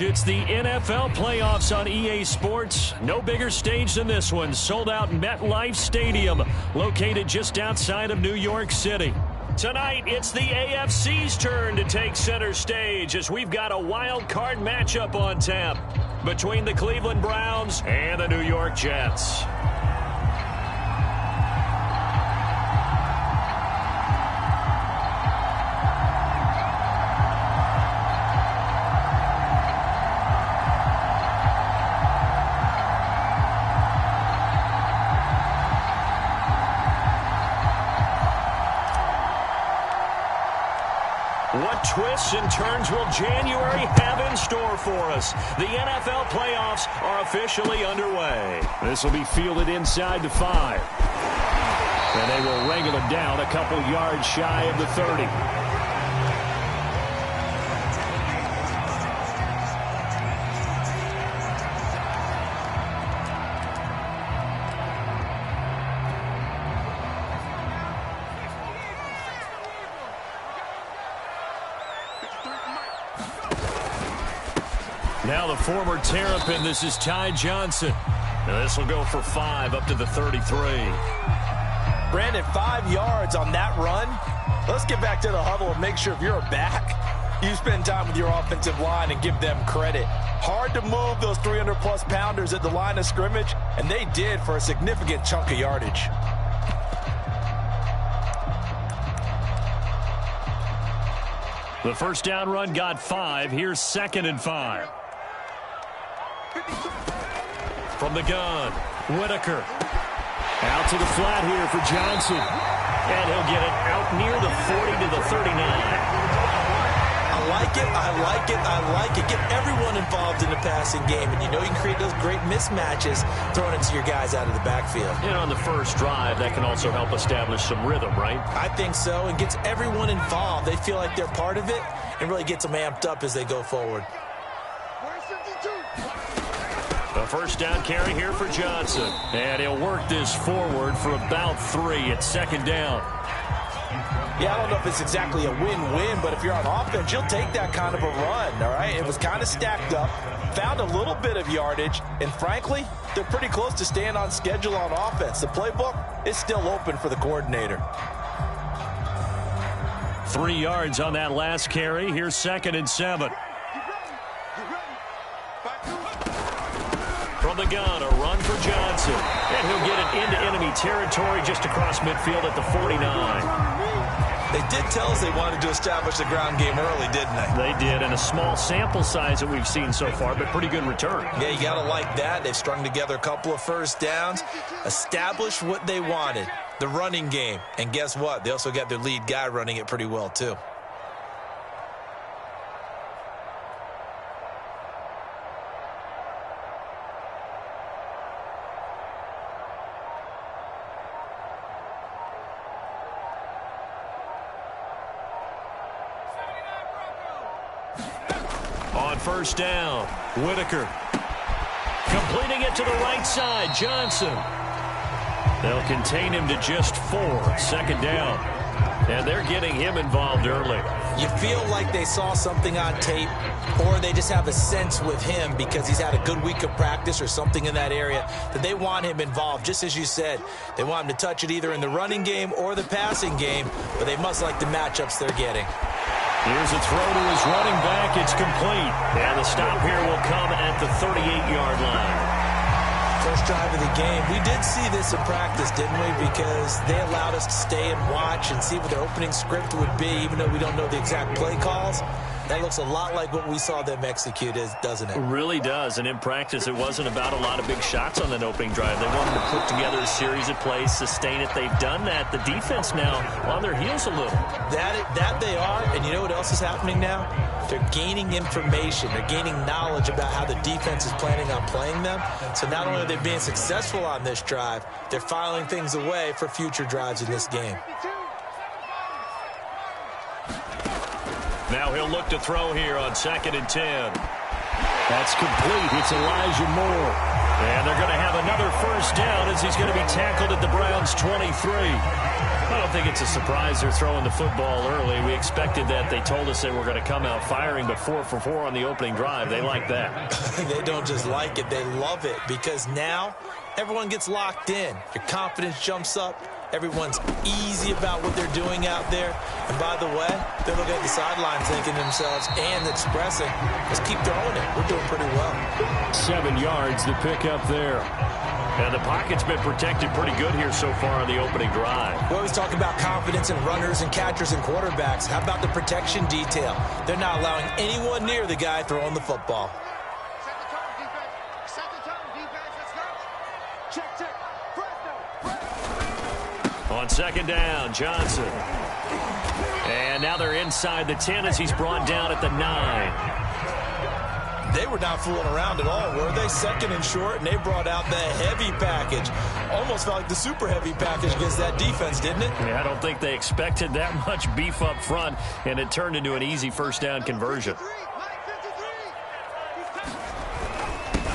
It's the NFL playoffs on EA Sports. No bigger stage than this one. Sold out MetLife Stadium, located just outside of New York City. Tonight, it's the AFC's turn to take center stage as we've got a wild card matchup on tap between the Cleveland Browns and the New York Jets. What twists and turns will January have in store for us? The NFL playoffs are officially underway. This will be fielded inside the 5. And they will wrangle it down a couple yards shy of the 30. Now the former Terrapin, this is Ty Johnson. Now this will go for 5 up to the 33. Brandon, 5 yards on that run. Let's get back to the huddle and make sure if you're back, you spend time with your offensive line and give them credit. Hard to move those 300-plus pounders at the line of scrimmage, and they did for a significant chunk of yardage. The first down run got 5. Here's 2nd and 5. From the gun, Whitaker. Out to the flat here for Johnson. And he'll get it out near the 40 to the 39. I like it, I like it, I like it. Get everyone involved in the passing game. And you know you can create those great mismatches throwing it to your guys out of the backfield. And on the first drive, that can also help establish some rhythm, right? I think so. And gets everyone involved. They feel like they're part of it and really gets them amped up as they go forward. A first down carry here for Johnson. And he'll work this forward for about 3 at 2nd down. Yeah, I don't know if it's exactly a win-win, but if you're on offense, you'll take that kind of a run, all right? It was kind of stacked up, found a little bit of yardage, and frankly, they're pretty close to staying on schedule on offense. The playbook is still open for the coordinator. 3 yards on that last carry. Here's 2nd and 7. From the gun, a run for Johnson. And he'll get it into enemy territory just across midfield at the 49. They did tell us they wanted to establish the ground game early, didn't they? They did, and a small sample size that we've seen so far, but pretty good return. Yeah, you got to like that. They've strung together a couple of first downs, established what they wanted, the running game. And guess what? They also got their lead guy running it pretty well, too. On first down, Whitaker. Completing it to the right side, Johnson. They'll contain him to just 4, 2nd down. And they're getting him involved early. You feel like they saw something on tape, or they just have a sense with him because he's had a good week of practice or something in that area that they want him involved. Just as you said, they want him to touch it either in the running game or the passing game, but they must like the matchups they're getting. Here's a throw to his running back. It's complete. And the stop here will come at the 38-yard line. First drive of the game. We did see this in practice, didn't we? Because they allowed us to stay and watch and see what their opening script would be, even though we don't know the exact play calls. That looks a lot like what we saw them execute, doesn't it? It really does. And in practice, it wasn't about a lot of big shots on that opening drive. They wanted to put together a series of plays, sustain it. They've done that. The defense now on their heels a little. That they are. And you know what else is happening now? They're gaining information. They're gaining knowledge about how the defense is planning on playing them. So not only are they being successful on this drive, they're filing things away for future drives in this game. Now he'll look to throw here on 2nd and 10. That's complete. It's Elijah Moore. And they're going to have another first down as he's going to be tackled at the Browns' 23. I don't think it's a surprise they're throwing the football early. We expected that. They told us they were going to come out firing, but 4 for 4 on the opening drive. They like that. They don't just like it. They love it because now everyone gets locked in. Your confidence jumps up. Everyone's easy about what they're doing out there. And by the way, they're looking at the sideline thinking to themselves and expressing, let's keep throwing it. We're doing pretty well. 7 yards to pick up there. And the pocket's been protected pretty good here so far on the opening drive. We always talk about confidence in runners and catchers and quarterbacks. How about the protection detail? They're not allowing anyone near the guy throwing the football. On second down, Johnson. And now they're inside the 10 as he's brought down at the 9. They were not fooling around at all, were they? Second and short, and they brought out the heavy package. Almost felt like the super heavy package against that defense, didn't it? Yeah, I don't think they expected that much beef up front, and it turned into an easy first down conversion.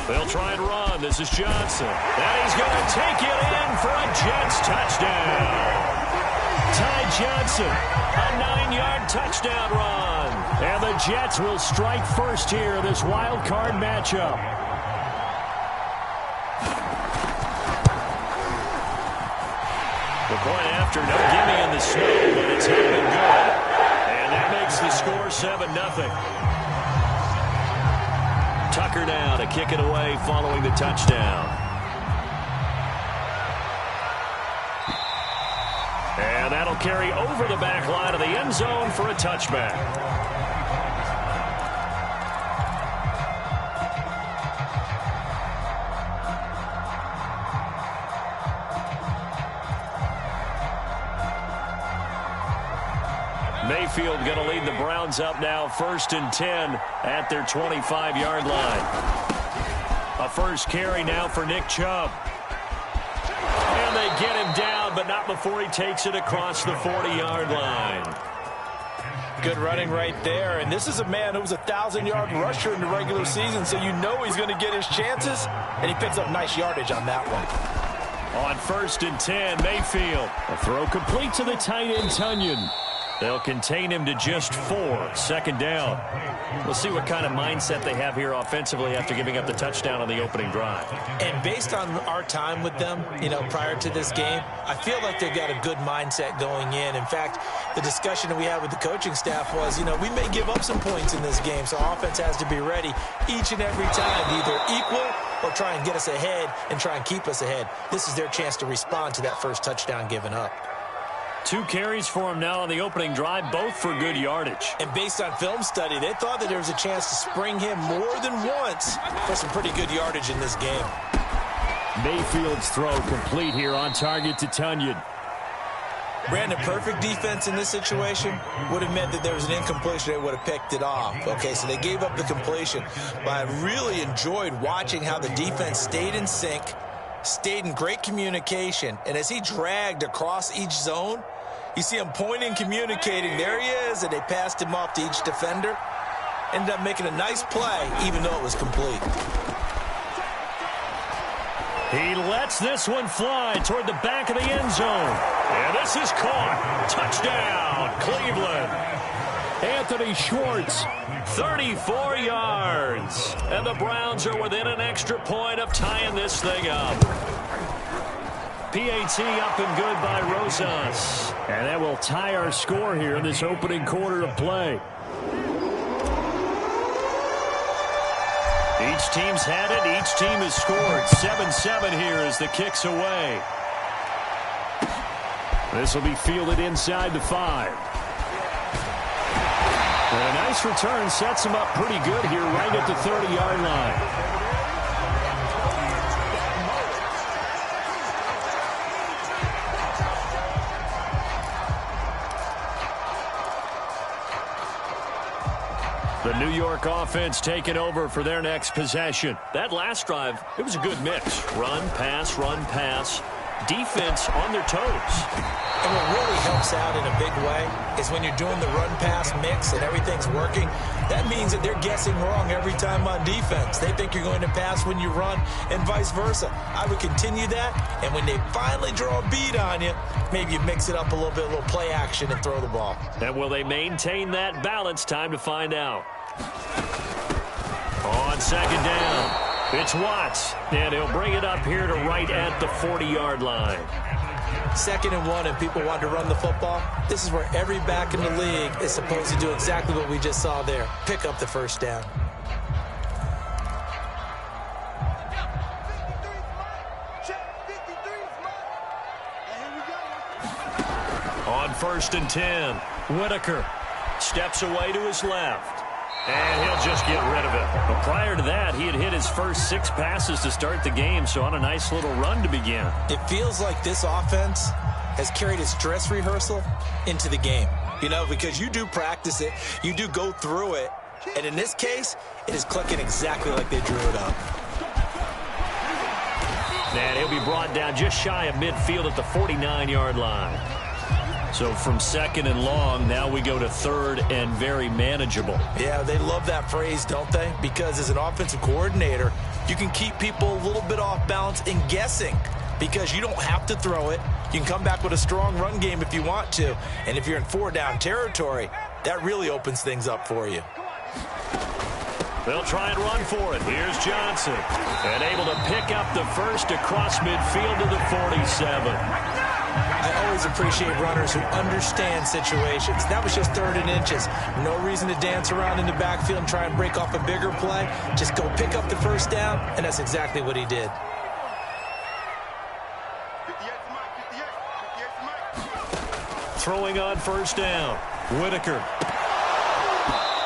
They'll try and run. This is Johnson. And he's going to take it in for a Jets touchdown. Ty Johnson, a 9-yard touchdown run. And the Jets will strike first here in this wild card matchup. The point after, no gimme in the snow, but it's happened good. And that makes the score 7-0. Tucker now to kick it away following the touchdown. And that'll carry over the back line of the end zone for a touchback. Mayfield going to lead the Browns up now, 1st and 10 at their 25-yard line. A first carry now for Nick Chubb. And they get him down, but not before he takes it across the 40-yard line. Good running right there. And this is a man who was a 1,000-yard rusher in the regular season, so you know he's going to get his chances. And he picks up nice yardage on that one. On 1st and 10, Mayfield. A throw complete to the tight end, Tunyon. They'll contain him to just 4. 2nd down. We'll see what kind of mindset they have here offensively after giving up the touchdown on the opening drive. And based on our time with them, prior to this game, I feel like they've got a good mindset going in. In fact, the discussion that we had with the coaching staff was, we may give up some points in this game, so offense has to be ready each and every time to either equal or try and get us ahead and try and keep us ahead. This is their chance to respond to that first touchdown given up. 2 carries for him now on the opening drive, both for good yardage. And based on film study, they thought that there was a chance to spring him more than once for some pretty good yardage in this game. Mayfield's throw complete here on target to Tunyon. Brandon, perfect defense in this situation would have meant that there was an incompletion. They would have picked it off. Okay, so they gave up the completion. But I really enjoyed watching how the defense stayed in sync, stayed in great communication. And as he dragged across each zone, you see him pointing, communicating. There he is, and they passed him off to each defender. Ended up making a nice play, even though it was complete. He lets this one fly toward the back of the end zone. And this is caught. Touchdown, Cleveland. Anthony Schwartz, 34 yards. And the Browns are within an extra point of tying this thing up. PAT up and good by Rosas. And that will tie our score here in this opening quarter of play. Each team's had it. Each team has scored. 7-7 here as the kick's away. This will be fielded inside the 5. And a nice return sets him up pretty good here right at the 30-yard line. The New York offense taking over for their next possession. That last drive, it was a good mix. Run, pass, defense on their toes. And what really helps out in a big way is when you're doing the run-pass mix and everything's working, that means that they're guessing wrong every time on defense. They think you're going to pass when you run and vice versa. I would continue that, and when they finally draw a bead on you, maybe you mix it up a little bit, a little play action, and throw the ball. And will they maintain that balance? Time to find out. On second down, it's Watts, and he'll bring it up here to right at the 40-yard line. 2nd and 1, and people want to run the football. This is where every back in the league is supposed to do exactly what we just saw there. Pick up the first down. On 1st and 10, Whitaker steps away to his left. And he'll just get rid of it. But prior to that, he had hit his first 6 passes to start the game, so on a nice little run to begin. It feels like this offense has carried its dress rehearsal into the game. You know, because you do practice it, you do go through it, and in this case, it is clicking exactly like they drew it up. And he'll be brought down just shy of midfield at the 49-yard line. So from 2nd and long, now we go to 3rd and very manageable. Yeah, they love that phrase, don't they? Because as an offensive coordinator, you can keep people a little bit off balance and guessing because you don't have to throw it. You can come back with a strong run game if you want to. And if you're in 4-down territory, that really opens things up for you. They'll try and run for it. Here's Johnson. And able to pick up the first across midfield to the 47. I always appreciate runners who understand situations. That was just 3rd and inches. No reason to dance around in the backfield and try and break off a bigger play. Just go pick up the first down, and that's exactly what he did. Throwing on 1st down, Whitaker.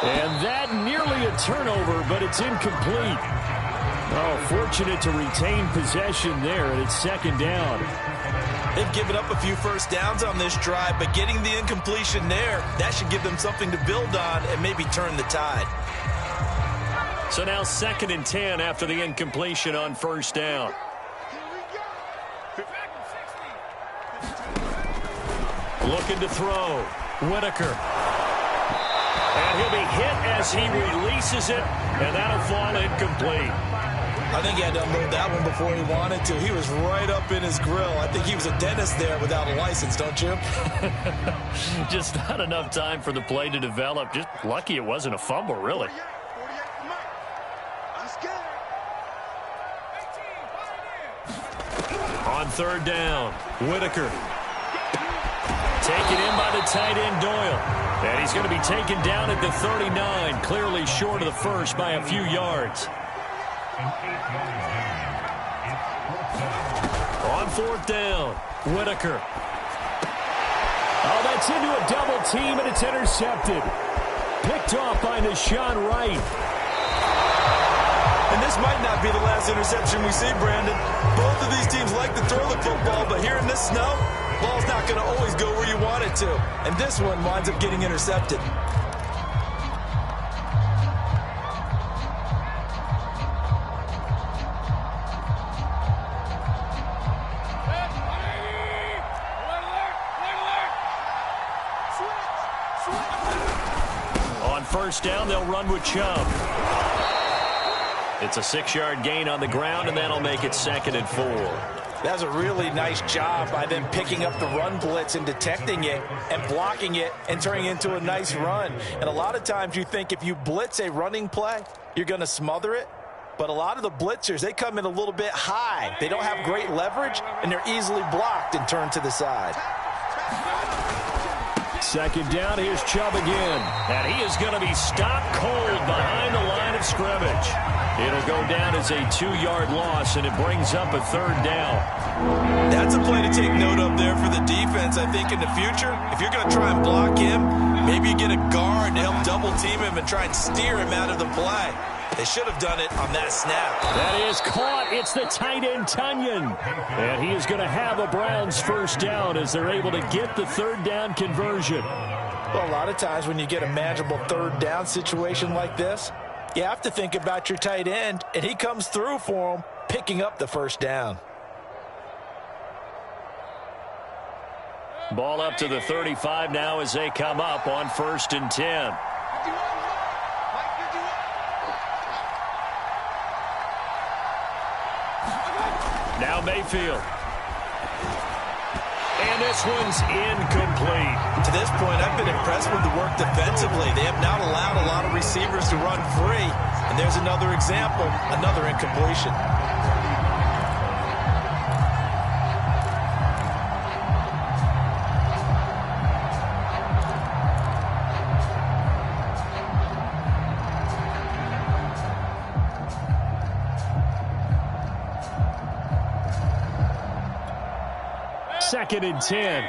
And that nearly a turnover, but it's incomplete. Oh, fortunate to retain possession there, and it's 2nd down. They've given up a few first downs on this drive, but getting the incompletion there, that should give them something to build on and maybe turn the tide. So now 2nd and 10 after the incompletion on 1st down. Looking to throw. Whitaker. And he'll be hit as he releases it, and that'll fall incomplete. I think he had to unload that one before he wanted to. He was right up in his grill. I think he was a dentist there without a license, don't you? Just not enough time for the play to develop. Just lucky it wasn't a fumble, really. On 3rd down, Whitaker. Taken in by the tight end, Doyle. And he's going to be taken down at the 39, clearly short of the first by a few yards. On 4th down, Whitaker. Oh, that's into a double team, and it's intercepted. Picked off by Nashawn Wright. And this might not be the last interception we see, Brandon. Both of these teams like to throw the football, but here in this snow, ball's not going to always go where you want it to. And this one winds up getting intercepted. On 1st down, they'll run with Chubb. It's a 6-yard gain on the ground, and that'll make it 2nd and 4. That was a really nice job by them picking up the run blitz and detecting it and blocking it and turning it into a nice run. And a lot of times you think if you blitz a running play, you're going to smother it. But a lot of the blitzers, they come in a little bit high. They don't have great leverage, and they're easily blocked and turned to the side. 2nd down, here's Chubb again. And he is going to be stopped cold behind the line of scrimmage. It'll go down as a 2-yard loss, and it brings up a 3rd down. That's a play to take note of there for the defense, I think, in the future. If you're going to try and block him, maybe you get a guard to help double team him and try and steer him out of the play. They should have done it on that snap. That is caught. It's the tight end, Tunyon. And he is going to have a Browns 1st down as they're able to get the 3rd down conversion. Well, a lot of times when you get a manageable 3rd down situation like this, you have to think about your tight end, and he comes through for him, picking up the 1st down. Ball up to the 35 now as they come up on 1st and 10. Now Mayfield. And this one's incomplete. To this point, I've been impressed with the work defensively. They have not allowed a lot of receivers to run free. And there's another example, another incompletion. Second and 10.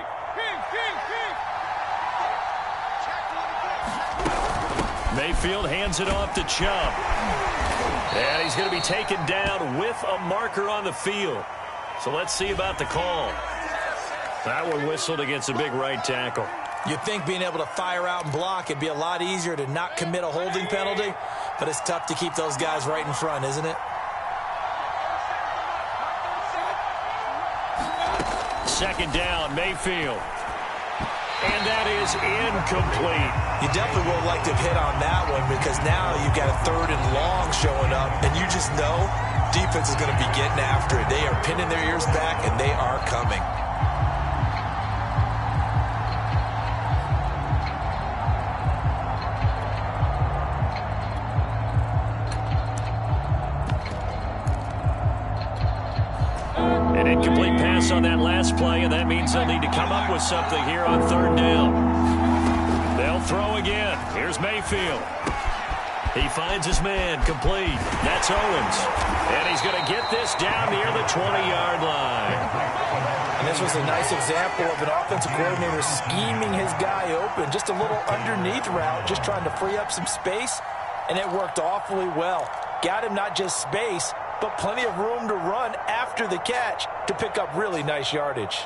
Mayfield hands it off to Chubb. And he's going to be taken down with a marker on the field. So let's see about the call. That one whistled against a big right tackle. You'd think being able to fire out and block, it'd be a lot easier to not commit a holding penalty. But it's tough to keep those guys right in front, isn't it? Second down, Mayfield. And that is incomplete. You definitely would like to have hit on that one because now you've got a 3rd and long showing up, and you just know defense is going to be getting after it. They are pinning their ears back, and they are coming. An incomplete pass on that last play, and that means they'll need to come up with something here on 3rd down. They'll throw again. Here's Mayfield. He finds his man, complete. That's Owens. And he's going to get this down near the 20-yard line. And this was a nice example of an offensive coordinator scheming his guy open. Just a little underneath route, just trying to free up some space, and it worked awfully well. Got him not just space, but plenty of room to run after the catch to pick up really nice yardage.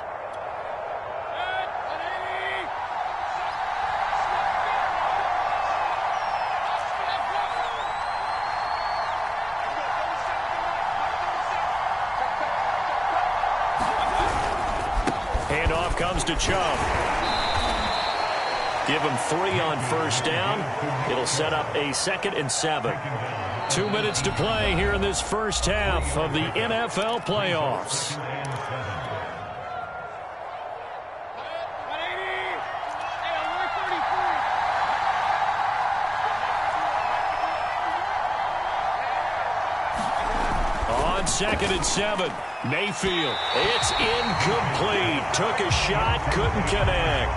Handoff comes to Chubb. Give him 3 on 1st down. It'll set up a 2nd and 7. 2 minutes to play here in this first half of the NFL playoffs. On 2nd and 7, Mayfield. It's incomplete. Took a shot, couldn't connect.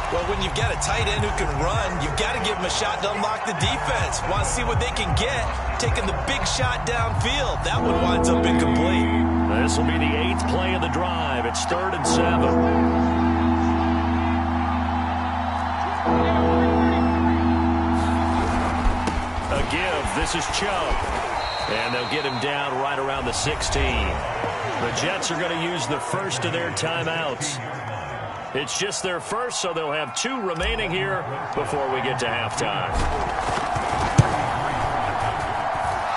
Well, when you've got a tight end who can run, you've got to give him a shot to unlock the defense. Want to see what they can get, taking the big shot downfield. That one winds up incomplete. This will be the 8th play of the drive. It's 3rd and 7. A give. This is Chubb. And they'll get him down right around the 16. The Jets are going to use the first of their timeouts. It's just their first, so they'll have 2 remaining here before we get to halftime.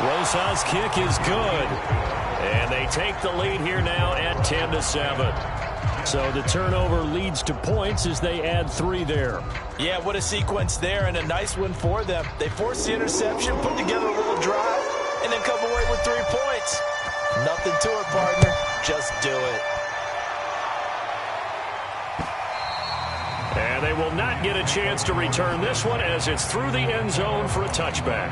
Rosas' kick is good. And they take the lead here now at 10-7. So the turnover leads to points as they add 3 there. Yeah, what a sequence there, and a nice one for them. They force the interception, put together a little drive, and then come away with 3 points. Nothing to it, partner. Just do it. And they will not get a chance to return this one as it's through the end zone for a touchback.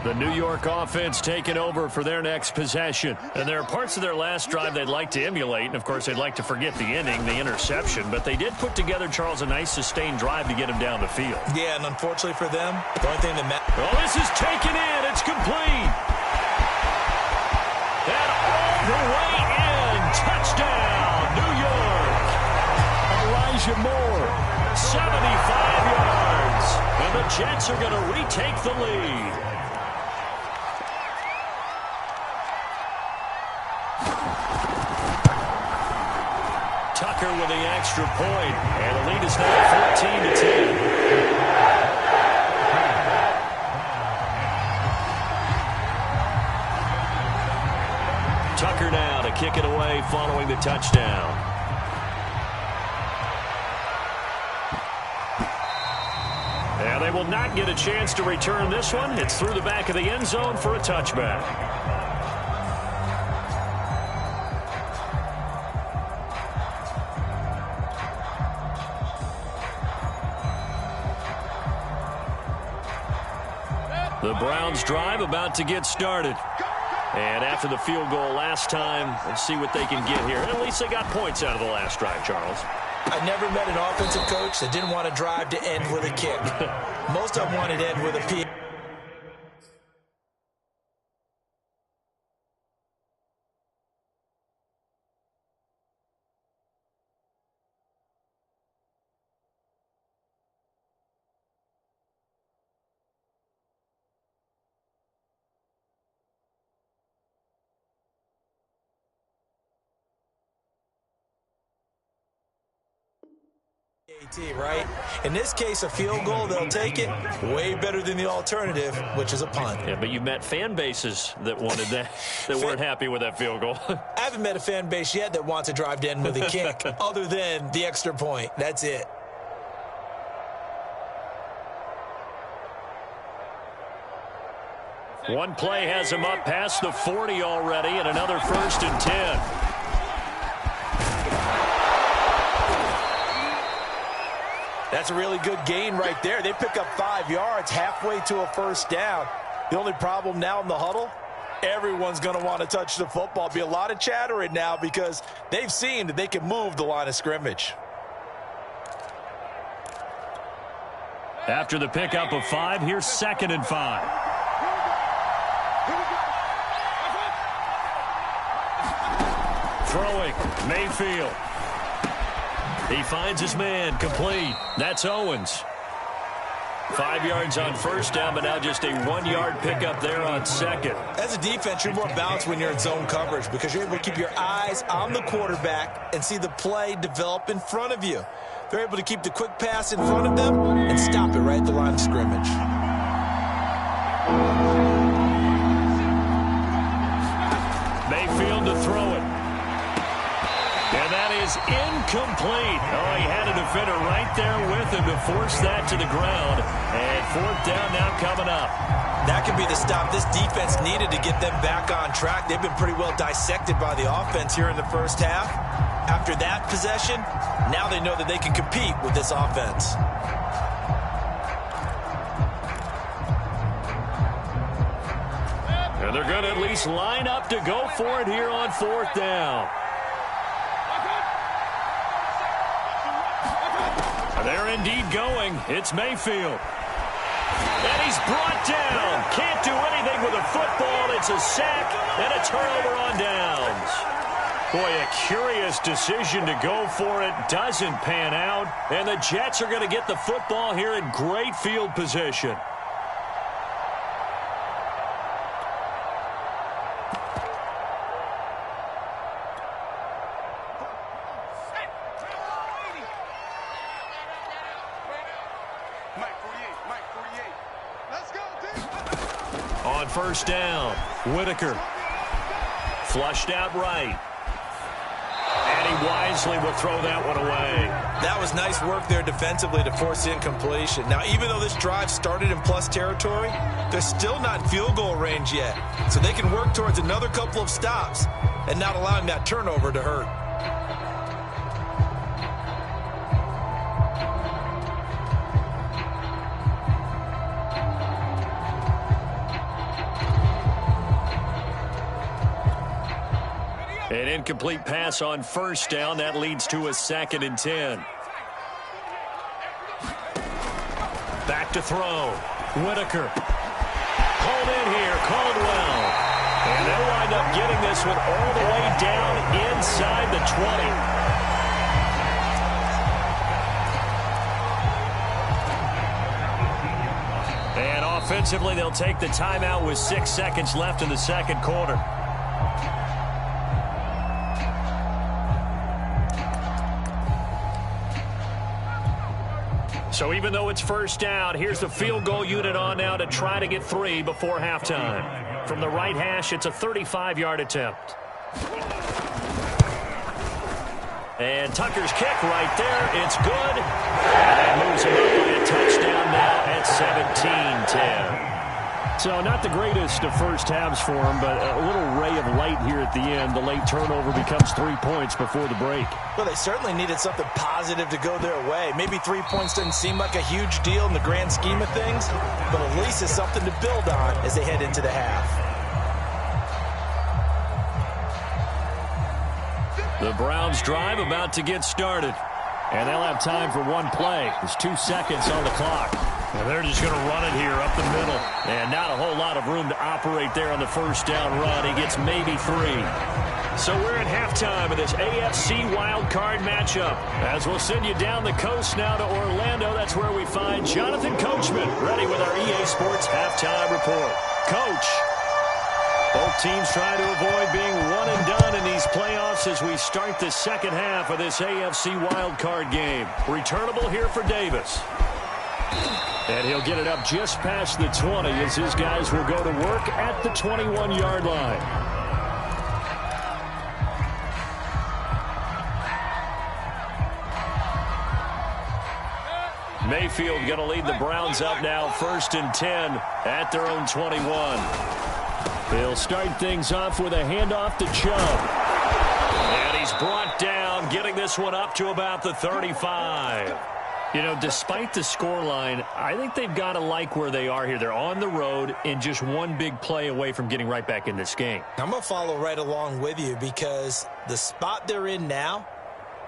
The New York offense taking over for their next possession. And there are parts of their last drive they'd like to emulate. And, of course, they'd like to forget the ending, the interception. But they did put together, Charles, a nice sustained drive to get him down the field. Yeah, and unfortunately for them, the only thing that matters. Oh, this is taken in. It's complete. And all the way in. Touchdown, New York. Elijah Moore, 75 yards. And the Jets are going to retake the lead. Tucker with the extra point, and the lead is now 14-10. Tucker now to kick it away following the touchdown. And they will not get a chance to return this one. It's through the back of the end zone for a touchback. The Browns drive about to get started. And after the field goal last time, let's see what they can get here. And at least they got points out of the last drive, Charles. I never met an offensive coach that didn't want to drive to end with a kick. Most of them wanted to end with a P. Right? In this case, a field goal, they'll take it. Way better than the alternative, which is a punt. Yeah, but you met fan bases that wanted that, that weren't happy with that field goal. I haven't met a fan base yet that wants to drive to end with a kick, other than the extra point. That's it. One play has him up past the 40 already, and another 1st and 10. That's a really good gain right there. They pick up 5 yards halfway to a first down. The only problem now in the huddle, everyone's going to want to touch the football. Be a lot of chattering now because they've seen that they can move the line of scrimmage. After the pickup of 5, here's 2nd and 5. Throwing, Mayfield. He finds his man, complete. That's Owens. 5 yards on first down, but now just a 1-yard pickup there on 2nd. As a defense, you're more balanced when you're in zone coverage because you're able to keep your eyes on the quarterback and see the play develop in front of you. They're able to keep the quick pass in front of them and stop it right at the line of scrimmage. Mayfield to throw it. And that is incomplete. Oh, he had a defender right there with him to force that to the ground. And 4th down now coming up. That could be the stop this defense needed to get them back on track. They've been pretty well dissected by the offense here in the first half. After that possession, now they know that they can compete with this offense. And they're going to at least line up to go for it here on 4th down. They're indeed going. It's Mayfield. And he's brought down. Can't do anything with a football. It's a sack and a turnover on downs. Boy, a curious decision to go for it. Doesn't pan out. And the Jets are going to get the football here in great field position. On first down, Whitaker. Flushed out right. And he wisely will throw that one away. That was nice work there defensively to force incompletion. Now, even though this drive started in plus territory, they're still not in field goal range yet. So they can work towards another couple of stops and not allowing that turnover to hurt. An incomplete pass on first down. That leads to a 2nd and 10. Back to throw. Whitaker. Called in here. Caldwell. And they'll wind up getting this one all the way down inside the 20. And offensively, they'll take the timeout with 6 seconds left in the second quarter. So even though it's first down, here's the field goal unit on now to try to get 3 before halftime. From the right hash, it's a 35-yard attempt. And Tucker's kick right there. It's good. And moves him up by a touchdown now at 17-10. So not the greatest of first halves for him, but a little ray of light here at the end. The late turnover becomes 3 points before the break. Well, they certainly needed something positive to go their way. Maybe 3 points doesn't seem like a huge deal in the grand scheme of things, but at least it's something to build on as they head into the half. The Browns drive about to get started. And they'll have time for one play. There's 2 seconds on the clock. And they're just going to run it here up the middle. And not a whole lot of room to operate there on the first down run. He gets maybe 3. So we're at halftime of this AFC wildcard matchup. As we'll send you down the coast now to Orlando, that's where we find Jonathan Coachman ready with our EA Sports halftime report. Coach, both teams trying to avoid being one and done in these playoffs as we start the second half of this AFC wildcard game. Returnable here for Davis. And he'll get it up just past the 20 as his guys will go to work at the 21-yard line. Mayfield going to lead the Browns up now, 1st and 10 at their own 21. He'll start things off with a handoff to Chubb. And he's brought down, getting this one up to about the 35. You know, despite the scoreline, I think they've got to like where they are here. They're on the road and just one big play away from getting right back in this game. I'm going to follow right along with you because the spot they're in now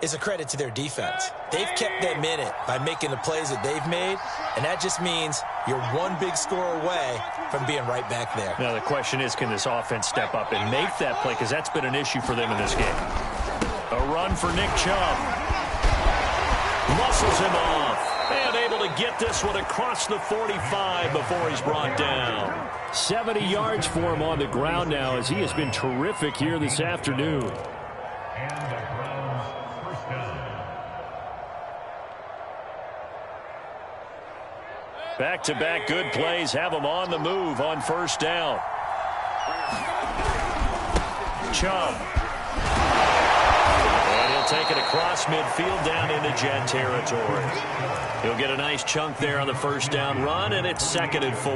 is a credit to their defense. They've kept them in it by making the plays that they've made, and that just means you're one big score away from being right back there. Now, the question is, can this offense step up and make that play? Because that's been an issue for them in this game. A run for Nick Chubb. Muscles him off. And able to get this one across the 45 before he's brought down. 70 yards for him on the ground now as he has been terrific here this afternoon. Back-to-back good plays have him on the move on first down. Chubb. And he'll take it across midfield down into Jet territory. He'll get a nice chunk there on the first down run, and it's 2nd and 4.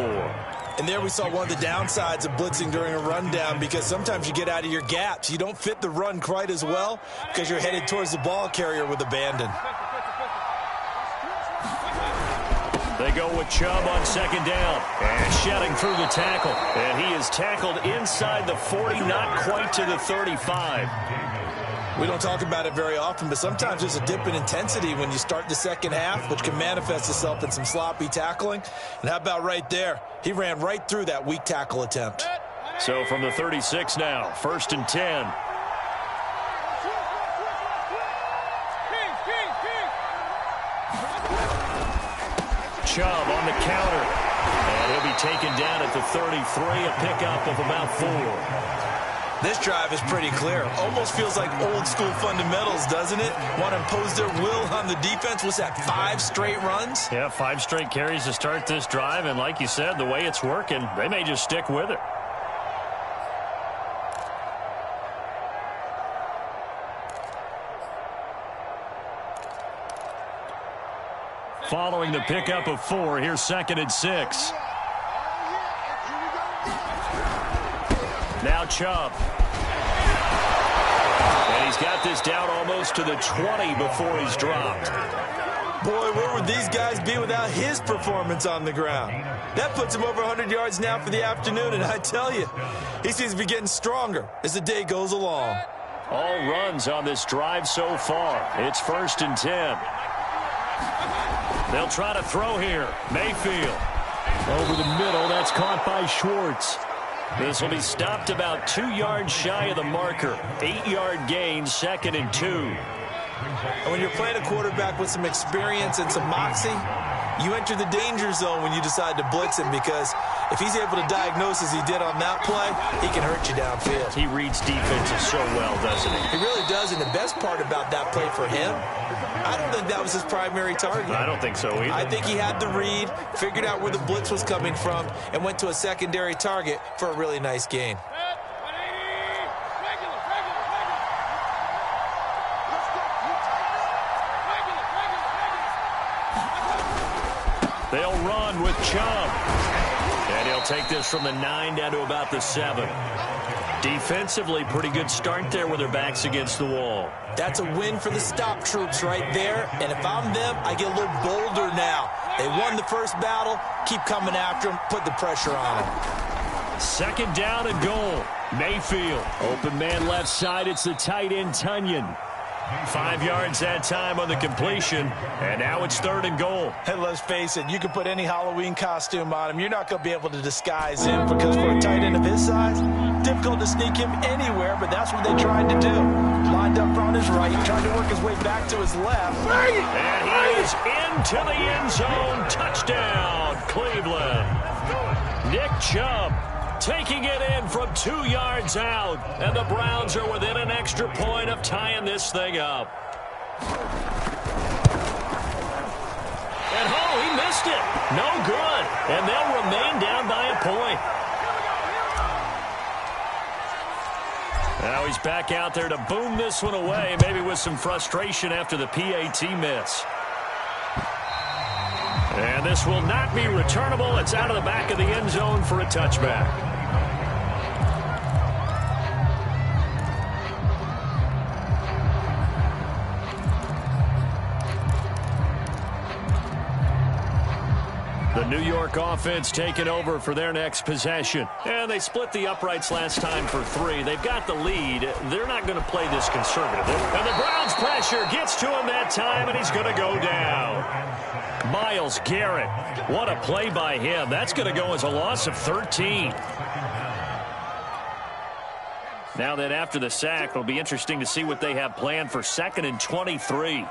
And there we saw one of the downsides of blitzing during a rundown, because sometimes you get out of your gaps. You don't fit the run quite as well because you're headed towards the ball carrier with abandon. They go with Chubb on 2nd down. And shedding through the tackle. And he is tackled inside the 40, not quite to the 35. We don't talk about it very often, but sometimes there's a dip in intensity when you start the second half, which can manifest itself in some sloppy tackling. And how about right there? He ran right through that weak tackle attempt. So from the 36 now, 1st and 10. Chubb on the counter. And he'll be taken down at the 33, a pickup of about 4. This drive is pretty clear. Almost feels like old school fundamentals, doesn't it? Want to impose their will on the defense. Was that 5 straight runs? Yeah, 5 straight carries to start this drive. And like you said, the way it's working, they may just stick with it. Following the pickup of 4, here's 2nd and 6. Now Chubb. And he's got this down almost to the 20 before he's dropped. Boy, where would these guys be without his performance on the ground? That puts him over 100 yards now for the afternoon, and I tell you, he seems to be getting stronger as the day goes along. All runs on this drive so far. It's 1st and 10. They'll try to throw here. Mayfield. Over the middle, that's caught by Schwartz. This will be stopped about 2 yards shy of the marker. 8-yard gain, 2nd and 2. And when you're playing a quarterback with some experience and some moxie, you enter the danger zone when you decide to blitz him, because if he's able to diagnose as he did on that play, he can hurt you downfield. He reads defenses so well, doesn't he? He really does, and the best part about that play for him, I don't think that was his primary target. I don't think so either. I think he had the read, figured out where the blitz was coming from, and went to a secondary target for a really nice gain. They'll run with Chubb. And he'll take this from the 9 down to about the 7. Defensively, pretty good start there with their backs against the wall. That's a win for the stop troops right there. And if I'm them, I get a little bolder now. They won the first battle. Keep coming after them. Put the pressure on them. 2nd down and goal. Mayfield. Open man left side. It's the tight end, Tunyon. 5 yards that time on the completion. And now it's 3rd and goal. Hey, let's face it. You can put any Halloween costume on him. You're not going to be able to disguise him because for a tight end of his size, difficult to sneak him anywhere, but that's what they tried to do. Lined up on his right, trying to work his way back to his left. And he is into the end zone. Touchdown, Cleveland. Nick Chubb taking it in from 2 yards out. And the Browns are within an extra point of tying this thing up. And he missed it. No good. And they'll remain down by a point. Now he's back out there to boom this one away, maybe with some frustration after the PAT miss. And this will not be returnable. It's out of the back of the end zone for a touchback. The New York offense taking over for their next possession. And they split the uprights last time for 3. They've got the lead. They're not going to play this conservatively. And the Browns pressure gets to him that time, and he's going to go down. Myles Garrett. What a play by him. That's going to go as a loss of 13. Now that after the sack, it'll be interesting to see what they have planned for 2nd and 23.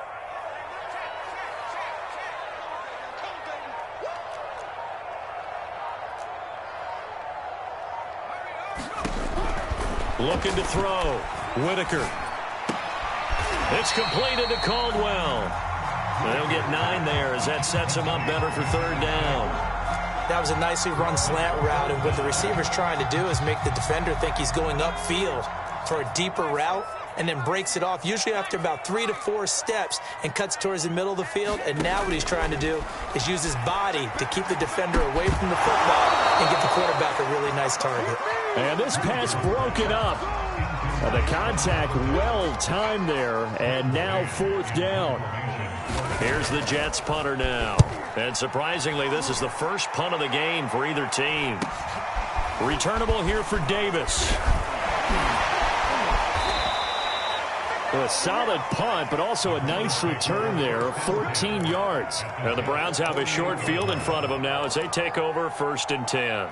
Looking to throw. Whitaker. It's completed to Caldwell. They'll get 9 there as that sets him up better for 3rd down. That was a nicely run slant route, and what the receiver's trying to do is make the defender think he's going upfield for a deeper route and then breaks it off, usually after about 3 to 4 steps, and cuts towards the middle of the field. And now what he's trying to do is use his body to keep the defender away from the football and get the quarterback a really nice target. And this pass broken up. The contact well timed there, and now 4th down. Here's the Jets punter now. And surprisingly, this is the first punt of the game for either team. Returnable here for Davis. A solid punt, but also a nice return there of 14 yards. Now the Browns have a short field in front of them now as they take over 1st and 10.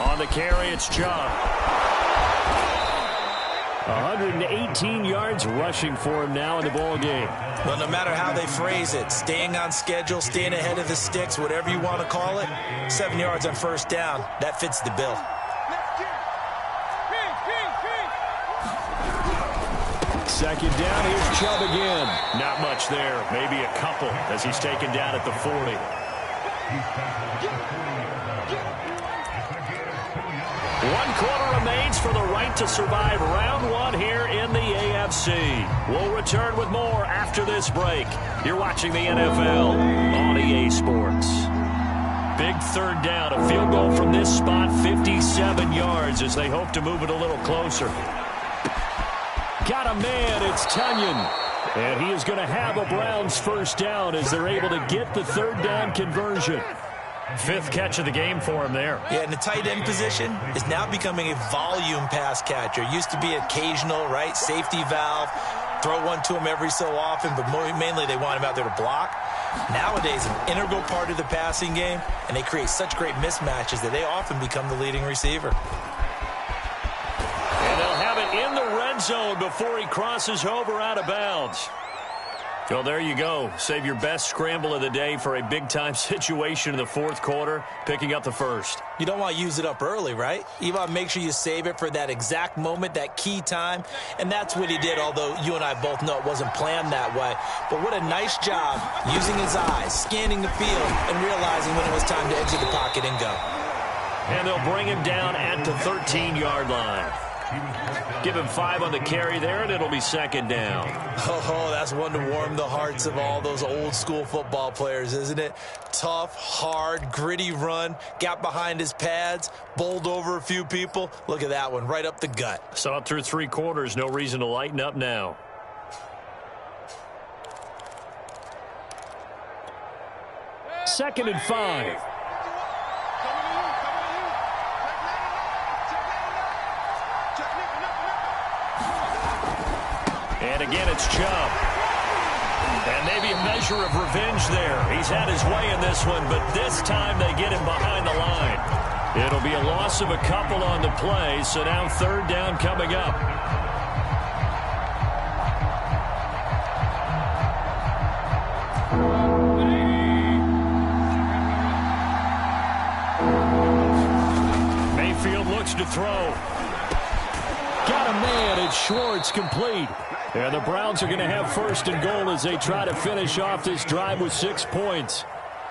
On the carry, it's Chubb. 118 yards rushing for him now in the ball game. Well, no matter how they phrase it, staying on schedule, staying ahead of the sticks, whatever you want to call it, 7 yards on 1st down, that fits the bill. 2nd down, here's Chubb again. Not much there, maybe a couple as he's taken down at the 40. 1 quarter remains for the right to survive round 1 here in the AFC. We'll return with more after this break. You're watching the NFL on EA Sports. Big 3rd down, a field goal from this spot, 57 yards as they hope to move it a little closer. Got a man, it's Tunyon. And he is going to have a Browns 1st down as they're able to get the 3rd down conversion. 5th catch of the game for him there. Yeah, and the tight end position is now becoming a volume pass catcher. Used to be occasional, right? Safety valve. Throw one to him every so often, but mainly they want him out there to block. Nowadays, an integral part of the passing game, and they create such great mismatches that they often become the leading receiver. And they'll have it in the red zone before he crosses over out of bounds. Well, there you go. Save your best scramble of the day for a big-time situation in the 4th quarter, picking up the 1st. You don't want to use it up early, right? You want to make sure you save it for that exact moment, that key time. And that's what he did, although you and I both know it wasn't planned that way. But what a nice job using his eyes, scanning the field, and realizing when it was time to exit the pocket and go. And they'll bring him down at the 13-yard line. Give him 5 on the carry there, and it'll be second down. Oh, that's one to warm the hearts of all those old-school football players, isn't it? Tough, hard, gritty run, got behind his pads, bowled over a few people. Look at that one, right up the gut. Saw it through 3 quarters, no reason to lighten up now. Second and 5. And again, it's Chubb. And maybe a measure of revenge there. He's had his way in this one, but this time they get him behind the line. It'll be a loss of a couple on the play, so now third down coming up. Mayfield looks to throw. Got a man, it's Schwartz, complete. And the Browns are going to have first and goal as they try to finish off this drive with 6 points.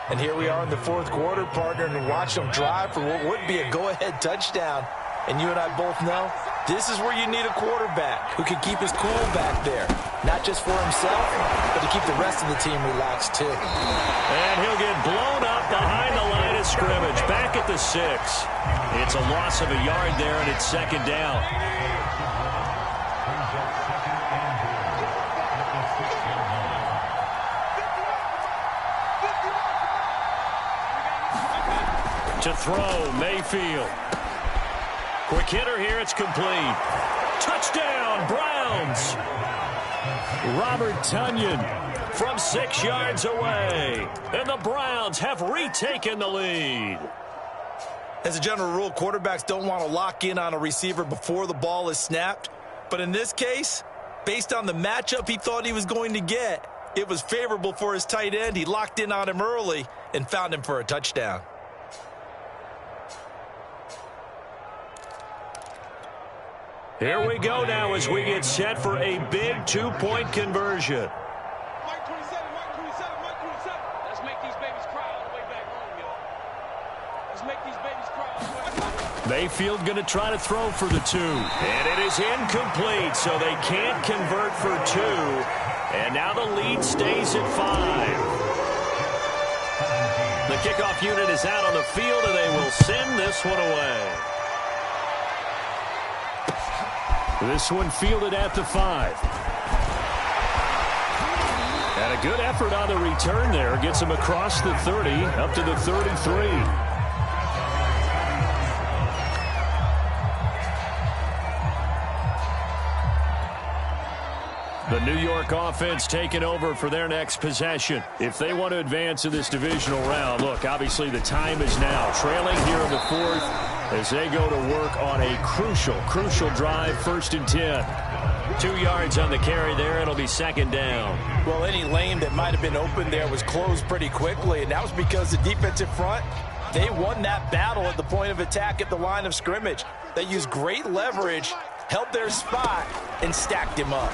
And here we are in the fourth quarter, partner, and watch them drive for what would be a go-ahead touchdown. And you and I both know this is where you need a quarterback who can keep his cool back there. Not just for himself, but to keep the rest of the team relaxed too. And he'll get blown up behind the line of scrimmage, back at the 6. It's a loss of a yard there, and it's second down. To throw, Mayfield. Quick hitter here, it's complete. Touchdown, Browns. Robert Tonyan from 6 yards away. And the Browns have retaken the lead. As a general rule, quarterbacks don't want to lock in on a receiver before the ball is snapped. But in this case, based on the matchup he thought he was going to get, it was favorable for his tight end. He locked in on him early and found him for a touchdown. Here we go now as we get set for a big 2-point conversion. Mike 27, Mike 27, Mike 27. Let's make these babies cry all the way back home, y'all. Let's make these babies cry all the way back home. Mayfield going to try to throw for the 2. And it is incomplete, so they can't convert for 2. And now the lead stays at 5. The kickoff unit is out on the field, and they will send this one away. This one fielded at the 5. And a good effort on the return there. Gets him across the 30, up to the 33. The New York offense taking over for their next possession. If they want to advance in this divisional round, look, obviously the time is now. Trailing here in the 4th as they go to work on a crucial drive, 1st and 10. 2 yards on the carry there. It'll be second down. Well, any lane that might have been open there was closed pretty quickly, and that was because the defensive front, they won that battle at the point of attack at the line of scrimmage. They used great leverage, held their spot, and stacked him up.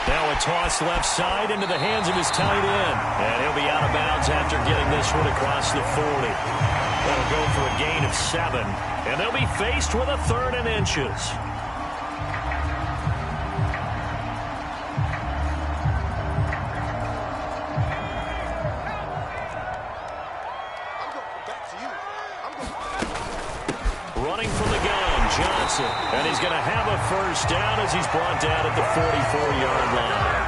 Now a toss left side into the hands of his tight end. And he'll be out of bounds after getting this one across the 40. That'll go for a gain of 7. And they'll be faced with a 3rd and inches. Running from the gun, Johnson. And he's going to have a first down as he's brought down at the 44-yard line.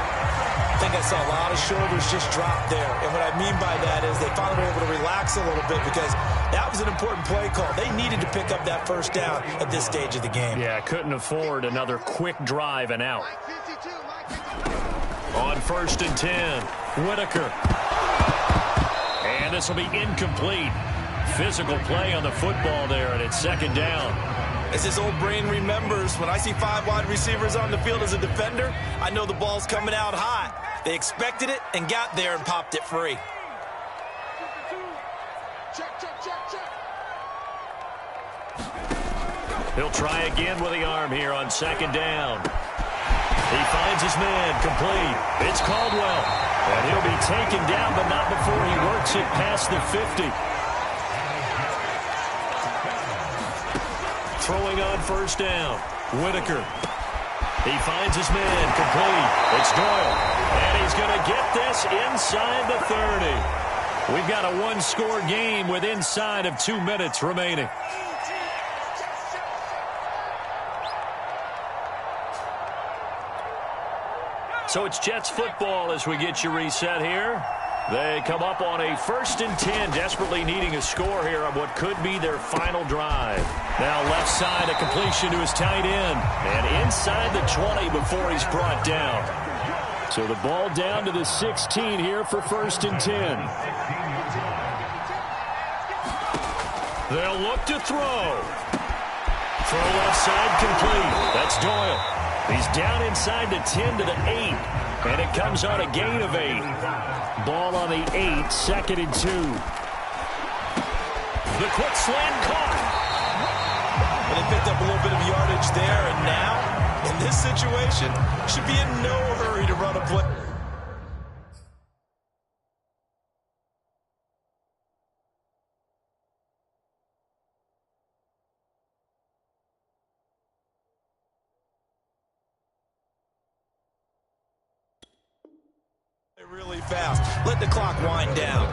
I think I saw a lot of shoulders just drop there. And what I mean by that is they finally were able to relax a little bit because that was an important play call. They needed to pick up that first down at this stage of the game. Yeah, couldn't afford another quick drive and out. On 1st and 10, Whitaker. And this will be incomplete. Physical play on the football there, and it's second down. As his old brain remembers, when I see 5 wide receivers on the field as a defender, I know the ball's coming out hot. They expected it and got there and popped it free. He'll try again with the arm here on second down. He finds his man, complete. It's Caldwell. And he'll be taken down, but not before he works it past the 50. throwing on first down. Whitaker. He finds his man, complete. It's Doyle. And he's going to get this inside the 30. We've got a one-score game with inside of 2 minutes remaining. So it's Jets football as we get you reset here. They come up on a 1st and 10, desperately needing a score here on what could be their final drive. Now left side, a completion to his tight end. And inside the 20 before he's brought down. So the ball down to the 16 here for 1st and 10. They'll look to throw. Throw left side complete. That's Doyle. He's down inside the 10 to the 8. And it comes on a gain of 8. Ball on the 8, 2nd and 2. The quick slant caught. And they picked up a little bit of yardage there. And now, in this situation, should be in no hurry to run a play. Really fast. Let the clock wind down.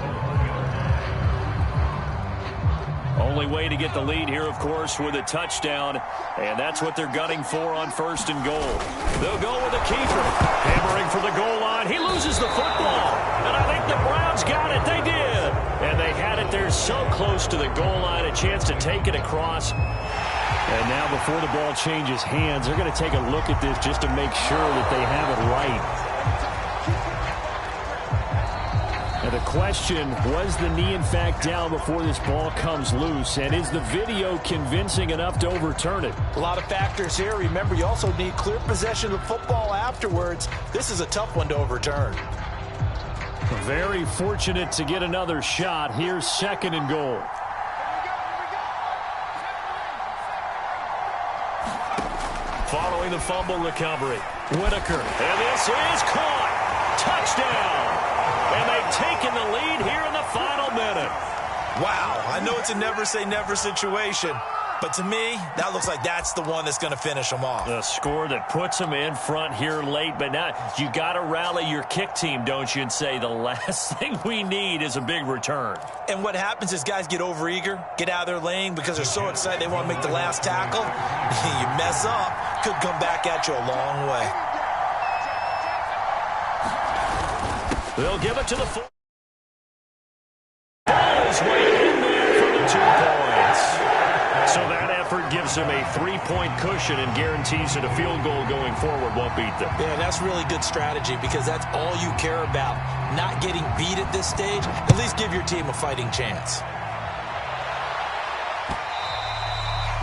Only way to get the lead here, of course, with a touchdown. And that's what they're gunning for on 1st and goal. They'll go with a keeper. Hammering for the goal line. He loses the football. And I think the Browns got it. They did. And they had it there so close to the goal line. A chance to take it across. And now before the ball changes hands, they're going to take a look at this just to make sure that they have it right. And the question, was the knee in fact down before this ball comes loose? And is the video convincing enough to overturn it? A lot of factors here. Remember, you also need clear possession of football afterwards. This is a tough one to overturn. Very fortunate to get another shot. Here's 2nd and goal. Following the fumble recovery, Whitaker. And this is caught. Touchdown. And they've taken the lead here in the final minute. Wow, I know it's a never-say-never situation, but to me, that looks like that's the one that's going to finish them off. The score that puts them in front here late, but now you got to rally your kick team, don't you, and say the last thing we need is a big return. And what happens is guys get overeager, get out of their lane because they're so excited they want to make the last tackle. You mess up, could come back at you a long way. They'll give it to the full. Ball's way in there for the 2 points. So that effort gives them a 3-point cushion and guarantees that a field goal going forward won't beat them. Yeah, that's really good strategy because that's all you care about. Not getting beat at this stage. At least give your team a fighting chance.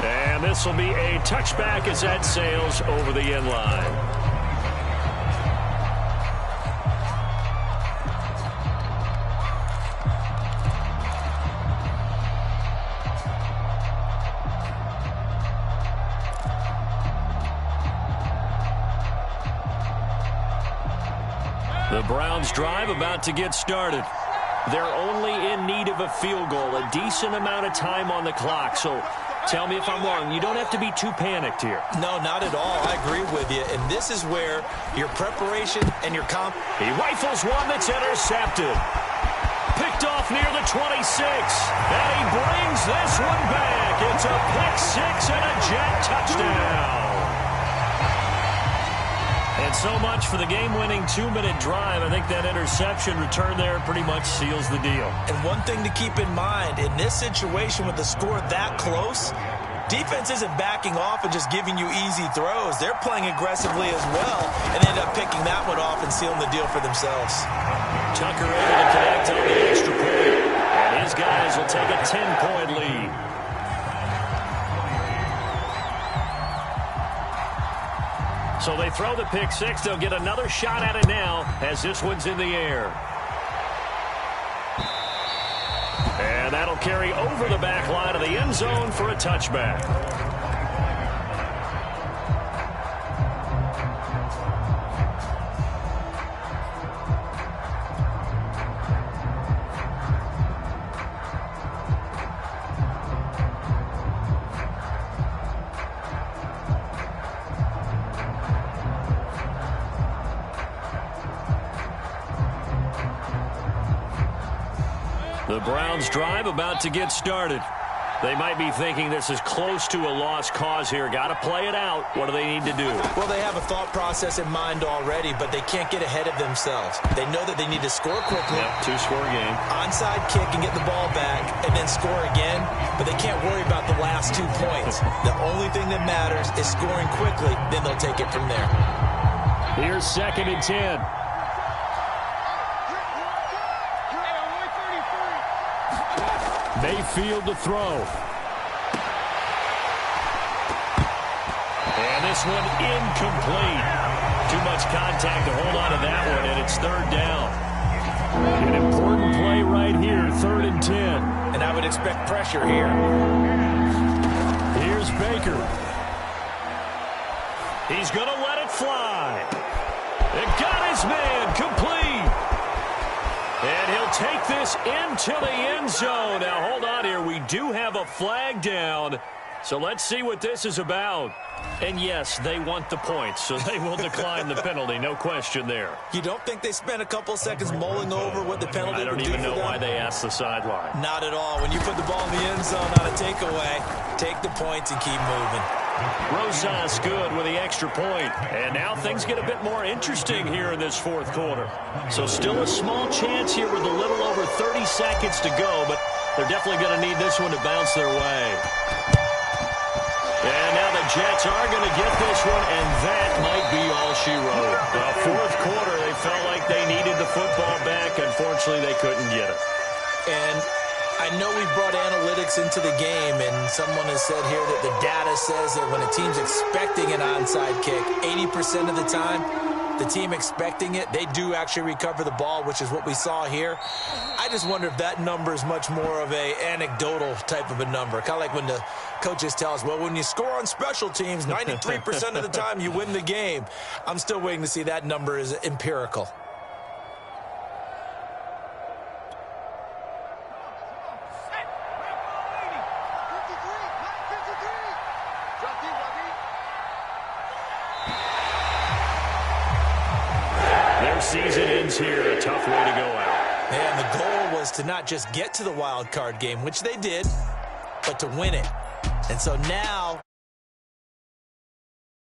And this will be a touchback as that sails over the end line. The Browns drive about to get started. They're only in need of a field goal, a decent amount of time on the clock. So tell me if I'm wrong. You don't have to be too panicked here. No, not at all. I agree with you. And this is where your preparation and your He rifles one that's intercepted. Picked off near the 26. And he brings this one back. It's a pick 6 and a Jet touchdown. And so much for the game-winning 2-minute drive. I think that interception return there pretty much seals the deal. And one thing to keep in mind, in this situation with the score that close, defense isn't backing off and just giving you easy throws. They're playing aggressively as well and end up picking that one off and sealing the deal for themselves. Tucker able to connect on the extra point. And his guys will take a 10-point lead. So they throw the pick 6. They'll get another shot at it now as this one's in the air. And that'll carry over the back line of the end zone for a touchback. The Browns' drive about to get started. They might be thinking this is close to a lost cause here. Got to play it out. What do they need to do? Well, they have a thought process in mind already, but they can't get ahead of themselves. They know that they need to score quickly. Yep, two-score game. Onside kick and get the ball back and then score again, but they can't worry about the last 2 points. The only thing that matters is scoring quickly, then they'll take it from there. Here's 2nd and 10. Mayfield to throw. And this one incomplete. Too much contact to hold on to that one, and it's 3rd down. An important play right here, 3rd and 10. And I would expect pressure here. Here's Baker. He's going to let it fly. It got his man complete. And he'll take this into the end zone. Now, hold on here. We do have a flag down. So let's see what this is about. And, yes, they want the points, so they will decline the penalty. No question there. You don't think they spent a couple seconds mulling over what the penalty would do for them? I don't even know why they asked the sideline. Not at all. When you put the ball in the end zone on a takeaway, take the points and keep moving. Rosas good with the extra point. And now things get a bit more interesting here in this 4th quarter. So still a small chance here with a little over 30 seconds to go, but they're definitely going to need this one to bounce their way. And now the Jets are going to get this one, and that might be all she wrote. The 4th quarter, they felt like they needed the football back. Unfortunately, they couldn't get it. And I know we brought analytics into the game, and someone has said here that the data says that when a team's expecting an onside kick, 80% of the time, the team expecting it, they do actually recover the ball, which is what we saw here. I just wonder if that number is much more of a anecdotal type of a number. Kind of like when the coaches tell us, well, when you score on special teams, 93% of the time you win the game. I'm still waiting to see that number is empirical. Season ends here. A tough way to go out. And the goal was to not just get to the wild card game, which they did, but to win it. And so now